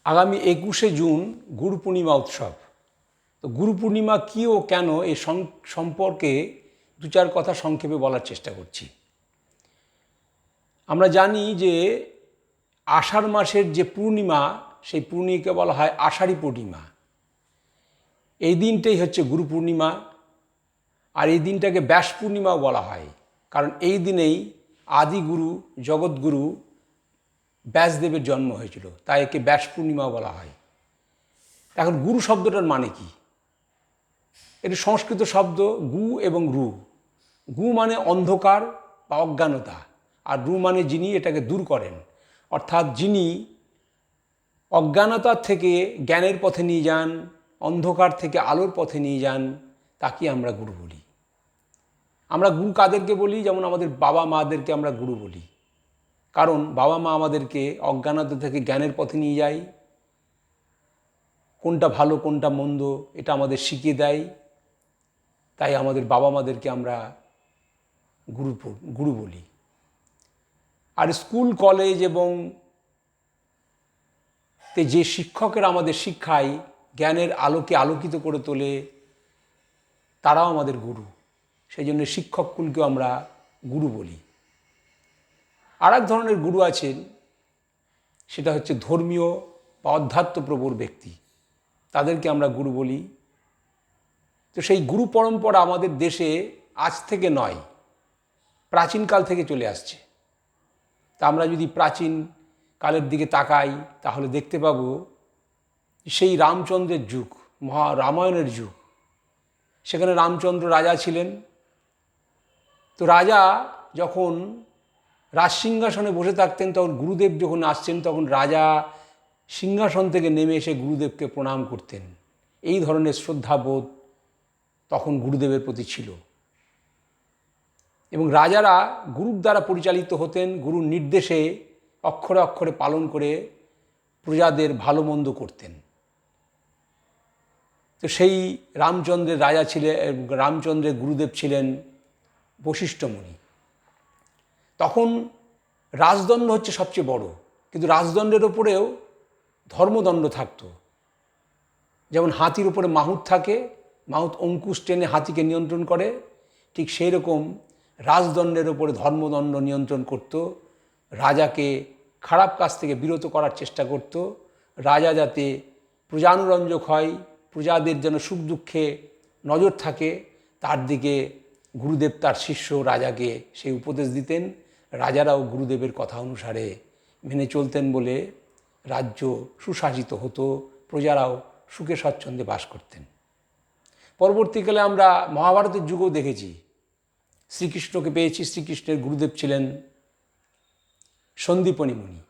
আগামী 21শে জুন গুরু পূর্ণিমা উৎসব। তো গুরু পূর্ণিমা কী ও কেন এই সম্পর্কে দু চার কথা সংক্ষেপে বলার চেষ্টা করছি। আমরা জানি যে আষাঢ় মাসের যে পূর্ণিমা, সেই পূর্ণিমাকে বলা হয় আষাঢ়ী পূর্ণিমা। এই দিনটাই হচ্ছে গুরু পূর্ণিমা, আর এই দিনটাকে ব্যাস পূর্ণিমাও বলা হয়, কারণ এই দিনেই আদিগুরু জগৎগুরু ব্যাসদেবের জন্ম হয়েছিল, তাই একে ব্যাস পূর্ণিমাও বলা হয়। এখন গুরু শব্দটার মানে কি? এটি সংস্কৃত শব্দ গু এবং রু। গু মানে অন্ধকার বা অজ্ঞানতা, আর রু মানে যিনি এটাকে দূর করেন, অর্থাৎ যিনি অজ্ঞানতার থেকে জ্ঞানের পথে নিয়ে যান, অন্ধকার থেকে আলোর পথে নিয়ে যান, তাকে আমরা গুরু বলি। আমরা গুরু কাদেরকে বলি? যেমন আমাদের বাবা মাদেরকে আমরা গুরু বলি, কারণ বাবা মা আমাদেরকে অজ্ঞানতা থেকে জ্ঞানের পথে নিয়ে যায়, কোনটা ভালো কোনটা মন্দ এটা আমাদের শিখিয়ে দেয়। তাই আমাদের বাবা মাদেরকে আমরা গুরু বলি। আর স্কুল কলেজ এবং যে শিক্ষকেরা আমাদের শিক্ষায় জ্ঞানের আলোকে আলোকিত করে তোলে, তারাও আমাদের গুরু। সেই জন্য শিক্ষককুলকেও আমরা গুরু বলি। আর এক ধরনের গুরু আছেন, সেটা হচ্ছে ধর্মীয় বা অধ্যাত্মপ্রবর ব্যক্তি, তাদেরকে আমরা গুরু বলি। তো সেই গুরু পরম্পরা আমাদের দেশে আজ থেকে নয়, প্রাচীনকাল থেকে চলে আসছে। তা আমরা যদি প্রাচীন কালের দিকে তাকাই, তাহলে দেখতে পাব সেই রামচন্দ্রের যুগ, রামায়ণের যুগ। সেখানে রামচন্দ্র রাজা ছিলেন। তো রাজা যখন রাজসিংহাসনে বসে থাকতেন, তখন গুরুদেব যখন আসছেন, তখন রাজা সিংহাসন থেকে নেমে এসে গুরুদেবকে প্রণাম করতেন। এই ধরনের শ্রদ্ধাবোধ তখন গুরুদেবের প্রতি ছিল। এবং রাজারা গুরুর দ্বারা পরিচালিত হতেন, গুরুর নির্দেশে অক্ষরে অক্ষরে পালন করে প্রজাদের ভালো মন্দ করতেন। তো সেই রামচন্দ্রের রাজা ছিলেন, রামচন্দ্রের গুরুদেব ছিলেন বশিষ্ঠ মুনি। তখন রাজদণ্ড হচ্ছে সবচেয়ে বড়, কিন্তু রাজদণ্ডের ওপরেও ধর্মদণ্ড থাকতো। যেমন হাতির উপরে মাহুত থাকে, মাহুত অঙ্কুশ টেনে হাতিকে নিয়ন্ত্রণ করে, ঠিক সেই রকম রাজদণ্ডের ওপরে ধর্মদণ্ড নিয়ন্ত্রণ করত। রাজাকে খারাপ কাজ থেকে বিরত করার চেষ্টা করত। রাজা যাতে প্রজানুরঞ্জক হয়, প্রজাদের যেন সুখ দুঃখে নজর থাকে, তার দিকে গুরুদেব তার শিষ্য রাজাকে সেই উপদেশ দিতেন। রাজারাও গুরুদেবের কথা অনুসারে মেনে চলতেন বলে রাজ্য সুশাসিত হতো, প্রজারাও সুখে স্বচ্ছন্দে বাস করতেন। পরবর্তীকালে আমরা মহাভারতের যুগেও দেখেছি, শ্রীকৃষ্ণকে পেয়েছি। শ্রীকৃষ্ণের গুরুদেব ছিলেন সন্দীপনী মুনি।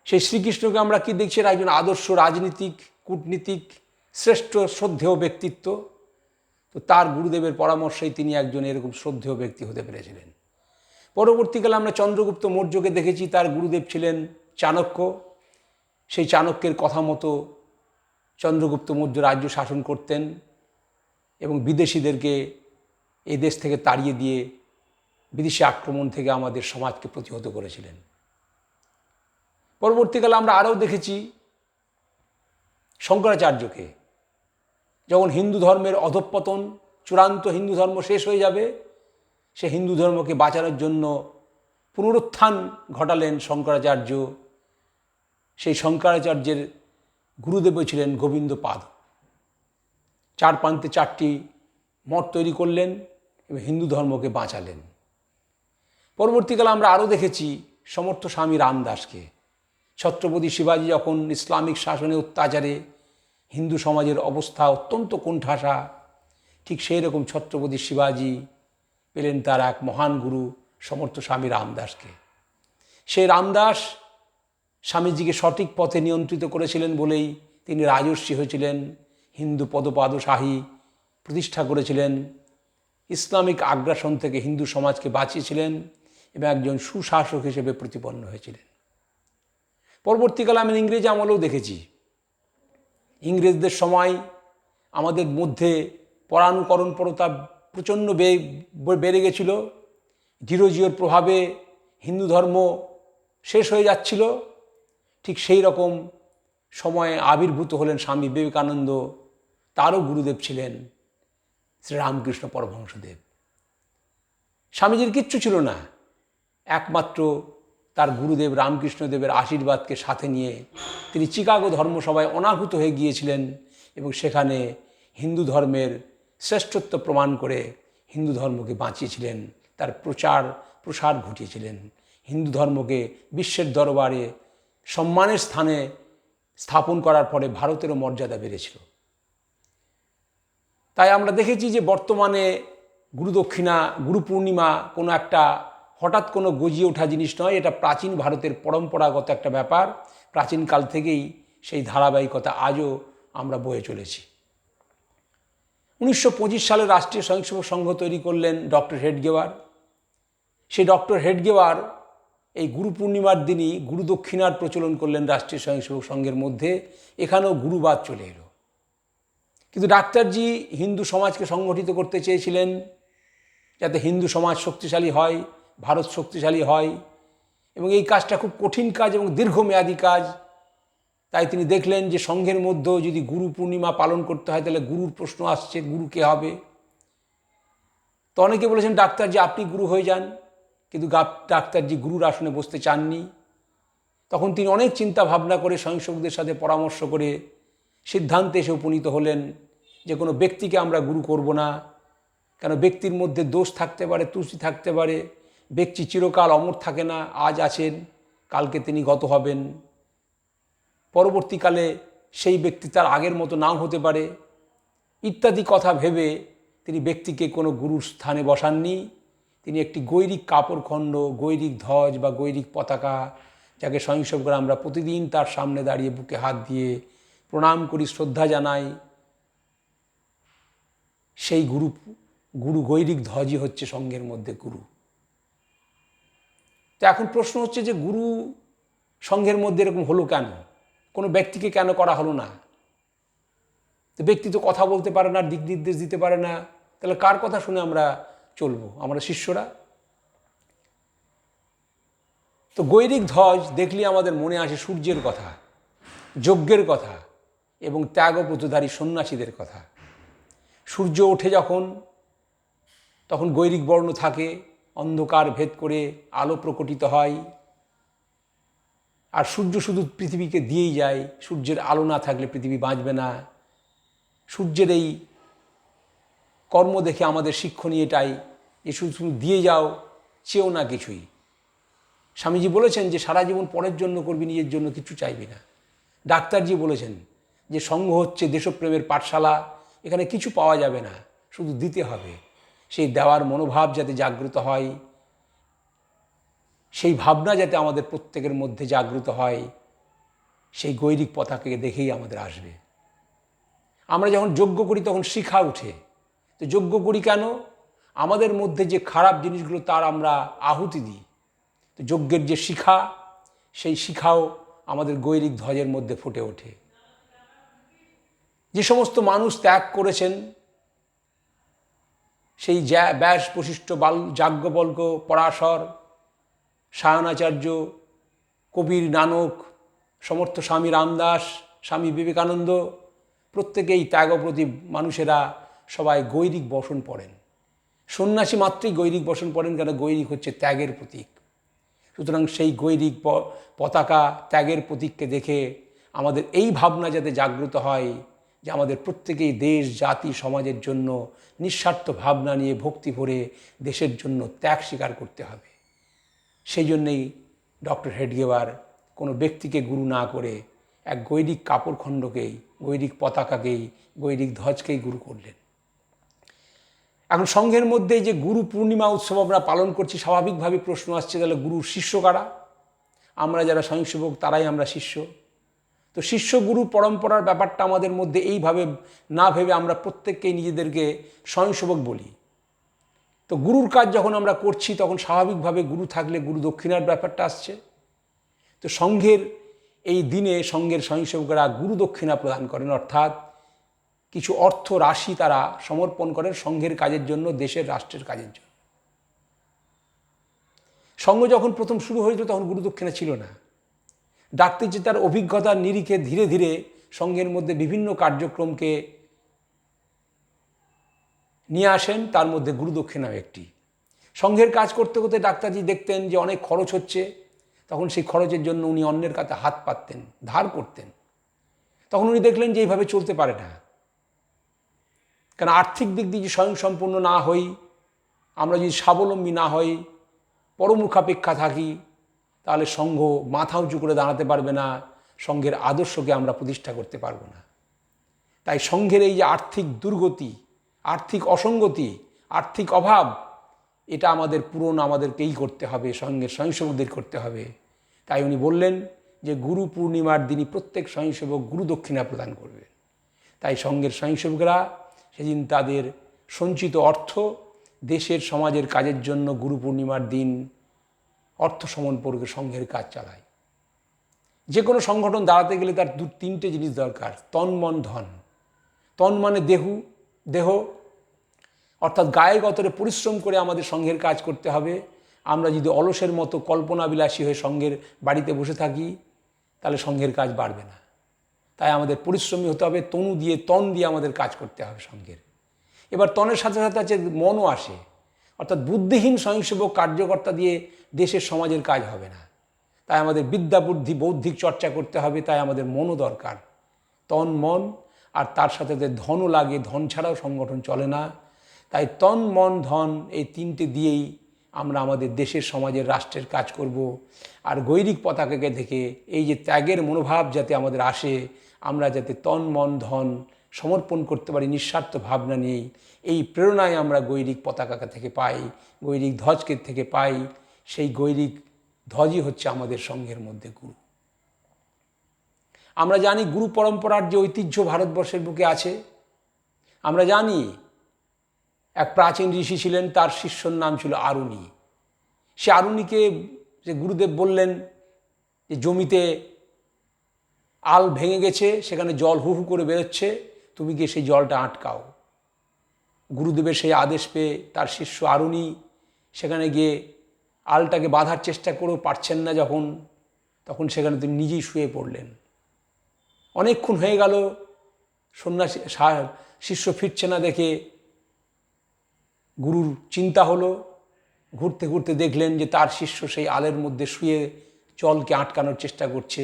সেই শ্রীকৃষ্ণকে আমরা কি দেখছি? একজন আদর্শ রাজনীতিক, কূটনীতিক, শ্রেষ্ঠ শ্রদ্ধেয় ব্যক্তিত্ব। তো তার গুরুদেবের পরামর্শেই তিনি একজন এরকম শ্রদ্ধেয় ব্যক্তি হতে পেরেছিলেন। পরবর্তীকালে আমরা চন্দ্রগুপ্ত মৌর্যকে দেখেছি, তার গুরুদেব ছিলেন চাণক্য। সেই চাণক্যের কথা মতো চন্দ্রগুপ্ত মৌর্য রাজ্য শাসন করতেন এবং বিদেশিদেরকে এই দেশ থেকে তাড়িয়ে দিয়ে বিদেশি আক্রমণ থেকে আমাদের সমাজকে প্রতিহত করেছিলেন। পরবর্তীকালে আমরা আরও দেখেছি শঙ্করাচার্যকে। যখন হিন্দু ধর্মের অধঃপতন, চূড়ান্ত হিন্দু ধর্ম শেষ হয়ে যাবে, সে হিন্দু ধর্মকে বাঁচানোর জন্য পুনরুত্থান ঘটালেন শঙ্করাচার্য। সেই শঙ্করাচার্যের গুরুদেব ছিলেন গোবিন্দপাদ। চার প্রান্তে চারটি মঠ তৈরি করলেন এবং হিন্দু ধর্মকে বাঁচালেন। পরবর্তীকালে আমরা আরও দেখেছি সমর্থ স্বামী রামদাসকে। ছত্রপতি শিবাজী যখন ইসলামিক শাসনে অত্যাচারে হিন্দু সমাজের অবস্থা অত্যন্ত কোণঠাসা, ঠিক সেই রকম ছত্রপতি শিবাজী পেলেন তার এক মহান গুরু সমর্থ স্বামী রামদাসকে। সেই রামদাস স্বামীজিকে সঠিক পথে নিয়ন্ত্রিত করেছিলেন বলেই তিনি রাজর্ষি হয়েছিলেন, হিন্দু পদপাদশাহী প্রতিষ্ঠা করেছিলেন, ইসলামিক আগ্রাসন থেকে হিন্দু সমাজকে বাঁচিয়েছিলেন এবং একজন সুশাসক হিসেবে প্রতিপন্ন হয়েছিলেন। পরবর্তীকালে আমি ইংরেজ আমলেও দেখেছি, ইংরেজদের সময় আমাদের মধ্যে পরানুকরণ প্রথা প্রচণ্ড বেড়ে গেছিল। জিরোর প্রভাবে হিন্দু ধর্ম শেষ হয়ে যাচ্ছিল। ঠিক সেই রকম সময়ে আবির্ভূত হলেন স্বামী বিবেকানন্দ, তারও গুরুদেব ছিলেন শ্রীরামকৃষ্ণ পরমহংসদেব। স্বামীজির কিচ্ছু ছিল না, একমাত্র তার গুরুদেব রামকৃষ্ণদেবের আশীর্বাদকে সাথে নিয়ে তিনি চিকাগো ধর্মসভায় অনাহুত হয়ে গিয়েছিলেন এবং সেখানে হিন্দু ধর্মের শ্রেষ্ঠত্ব প্রমাণ করে হিন্দু ধর্মকে বাঁচিয়েছিলেন, তার প্রসার ঘটিয়েছিলেন। হিন্দু ধর্মকে বিশ্বের দরবারে সম্মানের স্থানে স্থাপন করার ফলে ভারতেরও মর্যাদা বেড়েছিল। তাই আমরা দেখেছি যে বর্তমানে গুরুদক্ষিণা, গুরু পূর্ণিমা কোনো একটা হঠাৎ কোনো গজিয়ে ওঠা জিনিস নয়, এটা প্রাচীন ভারতের পরম্পরাগত একটা ব্যাপার। প্রাচীনকাল থেকেই সেই ধারাবাহিকতা আজও আমরা বয়ে চলেছি। 1925 সালে রাষ্ট্রীয় স্বয়ংসেবক সংঘ তৈরি করলেন ডক্টর হেডগেওয়ার। সেই ডক্টর হেডগেওয়ার এই গুরু পূর্ণিমার দিনই গুরুদক্ষিণার প্রচলন করলেন রাষ্ট্রীয় স্বয়ংসেবক সংঘের মধ্যে। এখানেও গুরুবাদ চলে এলো। কিন্তু ডাক্তারজি হিন্দু সমাজকে সংগঠিত করতে চেয়েছিলেন যাতে হিন্দু সমাজ শক্তিশালী হয়, ভারত শক্তিশালী হয়, এবং এই কাজটা খুব কঠিন কাজ এবং দীর্ঘমেয়াদী কাজ। তাই তিনি দেখলেন যে সংঘের মধ্যেও যদি গুরু পূর্ণিমা পালন করতে হয় তাহলে গুরুর প্রশ্ন আসছে, গুরু কে হবে। তো অনেকে বলেছেন ডাক্তারজি আপনি গুরু হয়ে যান, কিন্তু ডাক্তারজি গুরুর আসনে বসতে চাননি। তখন তিনি অনেক চিন্তা ভাবনা করে স্বয়ংসেবকদের সাথে পরামর্শ করে সিদ্ধান্তে এসে উপনীত হলেন যে কোনো ব্যক্তিকে আমরা গুরু করব না, কেন ব্যক্তির মধ্যে দোষ থাকতে পারে, ত্রুটি থাকতে পারে। ব্যক্তি চিরকাল অমর থাকে না, আজ আছেন কালকে তিনি গত হবেন, পরবর্তীকালে সেই ব্যক্তি তার আগের মতো নাও হতে পারে ইত্যাদি কথা ভেবে তিনি ব্যক্তিকে কোনো গুরুর স্থানে বসাননি। তিনি একটি গৈরিক কাপড়খণ্ড, গৈরিক ধ্বজ বা গৈরিক পতাকা, যাকে স্বয়ংসেবকরা আমরা প্রতিদিন তার সামনে দাঁড়িয়ে বুকে হাত দিয়ে প্রণাম করি, শ্রদ্ধা জানাই, সেই গুরু গৈরিক ধ্বজই হচ্ছে সংঘের মধ্যে গুরু। তো এখন প্রশ্ন হচ্ছে যে গুরু সংঘের মধ্যে এরকম হলো কেন, কোনো ব্যক্তিকে কেন করা হলো না? তো ব্যক্তি তো কথা বলতে পারে না, দিক নির্দেশ দিতে পারে না, তাহলে কার কথা শুনে আমরা চলবো, আমরা শিষ্যরা? তো গৈরিক ধ্বজ দেখলে আমাদের মনে আসে সূর্যের কথা, যজ্ঞের কথা এবং ত্যাগব্রতধারী সন্ন্যাসীদের কথা। সূর্য ওঠে যখন, তখন গৈরিক বর্ণ থাকে, অন্ধকার ভেদ করে আলো প্রকটিত হয়। আর সূর্য শুধু পৃথিবীকে দিয়েই যায়, সূর্যের আলো না থাকলে পৃথিবী বাঁচবে না। সূর্যের এই কর্ম দেখে আমাদের শিক্ষণীয় এটাই যে শুধু দিয়ে যাও, চেয়েও না কিছুই। স্বামীজি বলেছেন যে সারা জীবন পরের জন্য করবি, নিজের জন্য কিছু চাইবি না। ডাক্তারজি বলেছেন যে সংঘ হচ্ছে দেশপ্রেমের পাঠশালা, এখানে কিছু পাওয়া যাবে না, শুধু দিতে হবে। সেই দেওয়ার মনোভাব যাতে জাগ্রত হয়, সেই ভাবনা যাতে আমাদের প্রত্যেকের মধ্যে জাগ্রত হয়, সেই গৈরিক পতাকাকে দেখেই আমাদের আসবে। আমরা যখন যজ্ঞ করি তখন শিখা উঠে। তো যজ্ঞ করি কেন? আমাদের মধ্যে যে খারাপ জিনিসগুলো তার আমরা আহুতি দিই। তো যজ্ঞের যে শিখা, সেই শিখাও আমাদের গৈরিক ধ্বজের মধ্যে ফুটে ওঠে। যে সমস্ত মানুষ ত্যাগ করেছেন, সেই ব্যাস, বশিষ্ঠ, যাজ্ঞবল্ক্য, পরাশর, সায়নাচার্য, কবির, নানক, সমর্থ স্বামী রামদাস, স্বামী বিবেকানন্দ, প্রত্যেকেই ত্যাগপ্রতি মানুষেরা সবাই গৈরিক বসন পড়েন। সন্ন্যাসী মাত্রই গৈরিক বসন পড়েন, কেন গৈরিক হচ্ছে ত্যাগের প্রতীক। সুতরাং সেই গৈরিক পতাকা, ত্যাগের প্রতীককে দেখে আমাদের এই ভাবনা যাতে জাগ্রত হয় যে আমাদের প্রত্যেকেই দেশ, জাতি, সমাজের জন্য নিঃস্বার্থ ভাবনা নিয়ে ভক্তি ভরে দেশের জন্য ত্যাগ স্বীকার করতে হবে। সেই জন্যেই ডক্টর হেডগেওয়ার কোনো ব্যক্তিকে গুরু না করে এক গৈরিক কাপড়খণ্ডকেই, গৈরিক পতাকাকেই, গৈরিক ধ্বজকেই গুরু করলেন। এখন সংঘের মধ্যে যে গুরু পূর্ণিমা উৎসব আমরা পালন করছি, স্বাভাবিকভাবে প্রশ্ন আসছে তাহলে গুরুর শিষ্য কারা? আমরা যারা স্বয়ংসেবক তারাই আমরা শিষ্য। তো শিষ্য গুরু পরম্পরার ব্যাপারটা আমাদের মধ্যে এইভাবে না ভেবে আমরা প্রত্যেককেই নিজেদেরকে স্বয়ংসেবক বলি। তো গুরুর কাজ যখন আমরা করছি তখন স্বাভাবিকভাবে গুরু থাকলে গুরু দক্ষিণার ব্যাপারটা আসছে। তো সংঘের এই দিনে সংঘের স্বয়ংসেবকরা গুরু দক্ষিণা প্রদান করেন, অর্থাৎ কিছু অর্থ রাশি তারা সমর্পণ করেন সংঘের কাজের জন্য, দেশের, রাষ্ট্রের কাজের জন্য। সংঘ যখন প্রথম শুরু হয়েছিল তখন গুরু দক্ষিণা ছিল না। ডাকতে যে তার অভিজ্ঞতার নিরিখে ধীরে ধীরে সংঘের মধ্যে বিভিন্ন কার্যক্রমকে নিয়ে আসেন, তার মধ্যে গুরুদক্ষিণাও একটি। সংঘের কাজ করতে করতে ডাক্তারজি দেখতেন যে অনেক খরচ হচ্ছে, তখন সেই খরচের জন্য উনি অন্যের কাছে হাত পাততেন, ধার করতেন। তখন উনি দেখলেন যে এইভাবে চলতে পারে না, কারণ আর্থিক দিক দিয়ে যদি স্বয়ংসম্পূর্ণ না হই, আমরা যদি স্বাবলম্বী না হই, পরমুখাপেক্ষা থাকি, তাহলে সংঘ মাথা উঁচু করে দাঁড়াতে পারবে না, সংঘের আদর্শকে আমরা প্রতিষ্ঠা করতে পারবো না। তাই সংঘের এই যে আর্থিক দুর্গতি, আর্থিক অসঙ্গতি, আর্থিক অভাব, এটা আমাদের পূরণ আমাদেরকেই করতে হবে, সংঘের স্বয়ংসেবকদের করতে হবে। তাই উনি বললেন যে গুরু পূর্ণিমার দিনই প্রত্যেক স্বয়ংসেবক গুরু দক্ষিণা প্রদান করবে। তাই সংঘের স্বয়ংসেবকরা সেদিন তাদের সঞ্চিত অর্থ দেশের সমাজের কাজের জন্য গুরু পূর্ণিমার দিন অর্থ সমর্পণে সংঘের কাজ চালায়। যে কোনো সংগঠন দাঁড়াতে গেলে তার তিনটে জিনিস দরকার, তন মন ধন। তন মানে দেহ, অর্থাৎ গায়ে গতরে পরিশ্রম করে আমাদের সংঘের কাজ করতে হবে। আমরা যদি অলসের মতো কল্পনাবিলাসী হয়ে সংঘের বাড়িতে বসে থাকি, তাহলে সংঘের কাজ বাড়বে না। তাই আমাদের পরিশ্রমী হতে হবে, তনু দিয়ে তন দিয়ে আমাদের কাজ করতে হবে সংঘের। এবার তনের সাথে সাথে আছে মনও আসে, অর্থাৎ বুদ্ধিহীন স্বয়ংসেবক কার্যকর্তা দিয়ে দেশের সমাজের কাজ হবে না। তাই আমাদের বিদ্যা বুদ্ধি বৌদ্ধিক চর্চা করতে হবে, তাই আমাদের মনও দরকার, তন মন, আর তার সাথে ধনও লাগে, ধন ছাড়াও সংগঠন চলে না। তাই তন মন ধন এই তিনটে দিয়েই আমরা আমাদের দেশের সমাজের রাষ্ট্রের কাজ করব। আর গৈরিক পতাকাকে থেকে এই যে ত্যাগের মনোভাব যাতে আমাদের আসে, আমরা যাতে তন মন ধন সমর্পণ করতে পারি নিঃস্বার্থ ভাবনা নিয়েই, এই প্রেরণায় আমরা গৈরিক পতাকা থেকে পাই, গৈরিক ধ্বজকে থেকে পাই। সেই গৈরিক ধ্বজই হচ্ছে আমাদের সংঘের মধ্যে গুরু। আমরা জানি গুরু পরম্পরার যে ঐতিহ্য ভারতবর্ষের বুকে আছে। আমরা জানি এক প্রাচীন ঋষি ছিলেন, তার শিষ্যর নাম ছিল আরুণী। সে আরুণীকে যে গুরুদেব বললেন যে জমিতে আল ভেঙে গেছে, সেখানে জল হু হু করে বেরোচ্ছে, তুমি গিয়ে সেই জলটা আটকাও। গুরুদেবের সেই আদেশ পেয়ে তার শিষ্য আরুণী সেখানে গিয়ে আলটাকে বাঁধার চেষ্টা করেও পারছেন না যখন, তখন সেখানে তিনি নিজেই শুয়ে পড়লেন। অনেকক্ষণ হয়ে গেল, সন্ন্যাসী শিষ্য ফিরছে না দেখে গুরুর চিন্তা হলো। ঘুরতে ঘুরতে দেখলেন যে তার শিষ্য সেই আলের মধ্যে শুয়ে জলকে আটকানোর চেষ্টা করছে।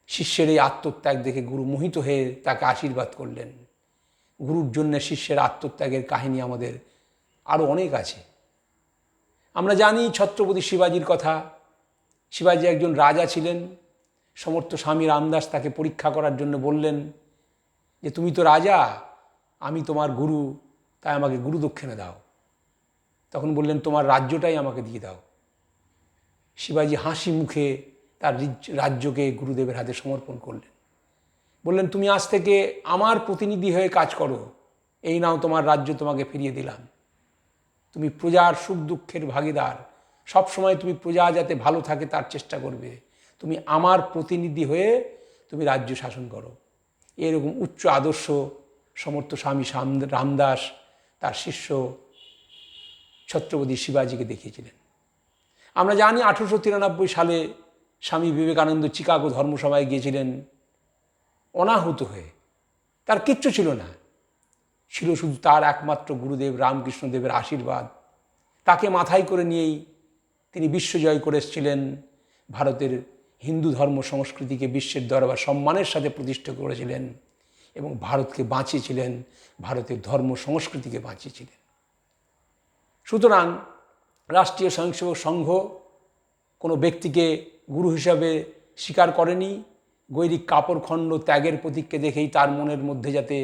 শিষ্যের এই আত্মত্যাগ দেখে গুরু মোহিত হয়ে তাকে আশীর্বাদ করলেন। গুরুর জন্য শিষ্যের আত্মত্যাগের কাহিনী আমাদের আরও অনেক আছে। আমরা জানি ছত্রপতি শিবাজির কথা। শিবাজি একজন রাজা ছিলেন। সমর্থ স্বামী রামদাস তাকে পরীক্ষা করার জন্য বললেন যে তুমি তো রাজা, আমি তোমার গুরু, তাই আমাকে গুরু দক্ষিণা দাও। তখন বললেন তোমার রাজ্যটাই আমাকে দিয়ে দাও। শিবাজি হাসি মুখে তার রাজ্যকে গুরুদেবের হাতে সমর্পণ করলেন। বললেন তুমি আজ থেকে আমার প্রতিনিধি হয়ে কাজ করো, এই নাও তোমার রাজ্য, তোমাকে ফিরিয়ে দিলাম। তুমি প্রজার সুখ দুঃখের ভাগিদার, সবসময় তুমি প্রজা যাতে ভালো থাকে তার চেষ্টা করবে, তুমি আমার প্রতিনিধি হয়ে তুমি রাজ্য শাসন করো। এরকম উচ্চ আদর্শ সমর্থ স্বামী রামদাস তার শিষ্য ছত্রপতি শিবাজিকে দেখিয়েছিলেন। আমরা জানি 1893 সালে স্বামী বিবেকানন্দ চিকাগো ধর্মসভায় গিয়েছিলেন অনাহুত হয়ে। তার কিচ্ছু ছিল না, ছিল শুধু তার একমাত্র গুরুদেব রামকৃষ্ণদেবের আশীর্বাদ। তাকে মাথায় করে নিয়েই তিনি বিশ্বজয় করে এসেছিলেন। ভারতের হিন্দু ধর্ম সংস্কৃতিকে বিশ্বের দরবার সম্মানের সাথে প্রতিষ্ঠা করেছিলেন এবং ভারতকে বাঁচিয়েছিলেন, ভারতের ধর্ম সংস্কৃতিকে বাঁচিয়েছিলেন। সুতরাং রাষ্ট্রীয় স্বয়ংসেবক সংঘ কোনো ব্যক্তিকে গুরু হিসাবে স্বীকার করেনি। গৈরিক কাপড়খণ্ড ত্যাগের প্রতীককে দেখেই তার মনের মধ্যে যাতে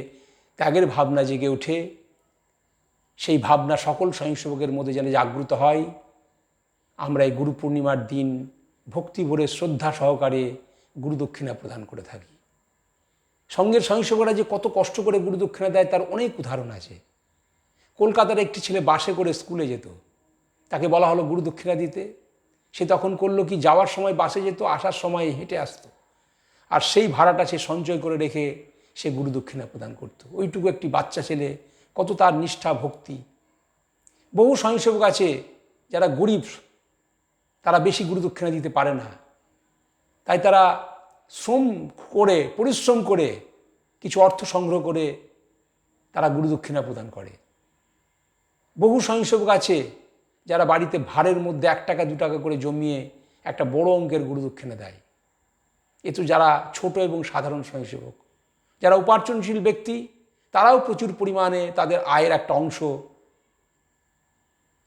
ত্যাগের ভাবনা জেগে ওঠে, সেই ভাবনা সকল স্বয়ংসেবকের মধ্যে যেন জাগ্রত হয়। আমরা এই গুরু পূর্ণিমার দিন ভক্তি ভরে শ্রদ্ধা সহকারে গুরুদক্ষিণা প্রদান করে থাকি। সঙ্গের স্বয়ংসেবকরা যে কত কষ্ট করে গুরুদক্ষিণা দেয় তার অনেক উদাহরণ আছে। কলকাতার একটি ছেলে বাসে করে স্কুলে যেত, তাকে বলা হলো গুরুদক্ষিণা দিতে। সে তখন করলো কি, যাওয়ার সময় বাসে যেত, আসার সময় হেঁটে আসতো, আর সেই ভাড়াটা সে সঞ্চয় করে রেখে সে গুরুদক্ষিণা প্রদান করত। ওইটুকু একটি বাচ্চা ছেলে, কত তার নিষ্ঠা ভক্তি। বহু স্বয়ংসেবক আছে যারা গরিব, তারা বেশি গুরুদক্ষিণা দিতে পারে না, তাই তারা পরিশ্রম করে কিছু অর্থ সংগ্রহ করে তারা গুরুদক্ষিণা প্রদান করে। বহু স্বয়ংসেবক আছে যারা বাড়িতে ভাড়ের মধ্যে 1 টাকা 2 টাকা করে জমিয়ে একটা বড় অঙ্কের গুরুদক্ষিণা দেয়। এ তো যারা ছোট এবং সাধারণ স্বয়ংসেবক। যারা উপার্জনশীল ব্যক্তি তারাও প্রচুর পরিমাণে তাদের আয়ের একটা অংশ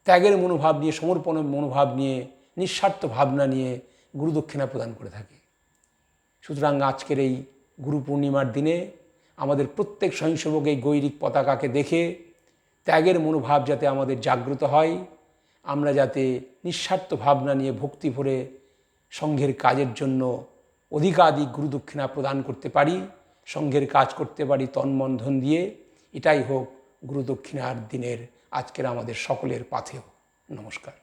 ত্যাগের মনোভাব নিয়ে, সমর্পণের মনোভাব নিয়ে, নিঃস্বার্থ ভাবনা নিয়ে গুরুদক্ষিণা প্রদান করে থাকে। সুতরাং আজকের এই গুরু পূর্ণিমার দিনে আমাদের প্রত্যেক স্বয়ংসেবক এই গৈরিক পতাকাকে দেখে ত্যাগের মনোভাব যাতে আমাদের জাগ্রত হয়, আমরা যাতে নিঃস্বার্থ ভাবনা নিয়ে ভক্তি ভরে সংঘের কাজের জন্য অধিকাধিক গুরুদক্ষিণা প্রদান করতে পারি, সংঘের কাজ করতে পারি তন মন ধন দিয়ে, এটাই হোক গুরুদক্ষিণার দিনের আজকের আমাদের সকলের পাথেয়। নমস্কার।